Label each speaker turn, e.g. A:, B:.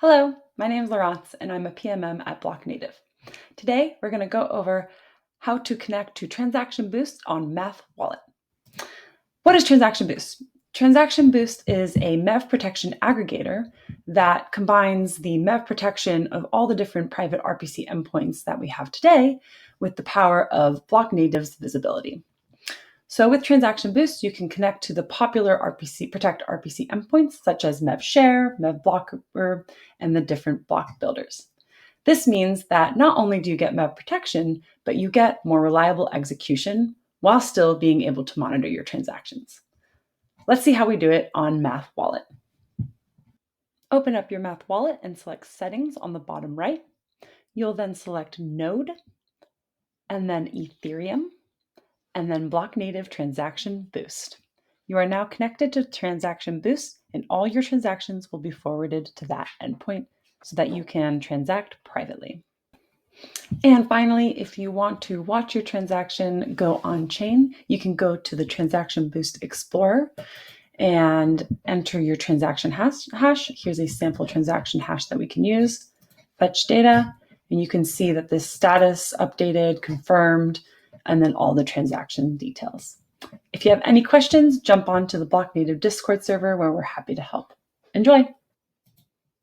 A: Hello, my name is Laurence and I'm a PMM at Blocknative. Today, we're going to go over how to connect to Transaction Boost on MEV Wallet. What is Transaction Boost? Transaction Boost is a MEV Protection aggregator that combines the MEV protection of all the different private RPC endpoints that we have today with the power of Blocknative's visibility. So with Transaction Boost, you can connect to the popular Protect RPC endpoints such as MEV Share, MEV Blocker, and the different block builders. This means that not only do you get MEV protection, but you get more reliable execution while still being able to monitor your transactions. Let's see how we do it on MEV Wallet. Open up your MEV Wallet and select Settings on the bottom right. You'll then select Node, and then Ethereum, and then Blocknative Transaction Boost. You are now connected to Transaction Boost, and all your transactions will be forwarded to that endpoint so that you can transact privately. And finally, if you want to watch your transaction go on-chain, you can go to the Transaction Boost Explorer and enter your transaction hash. Here's a sample transaction hash that we can use. Fetch data, and you can see that this status updated, confirmed, and then all the transaction details. If you have any questions, jump onto the Blocknative Discord server where we're happy to help. Enjoy!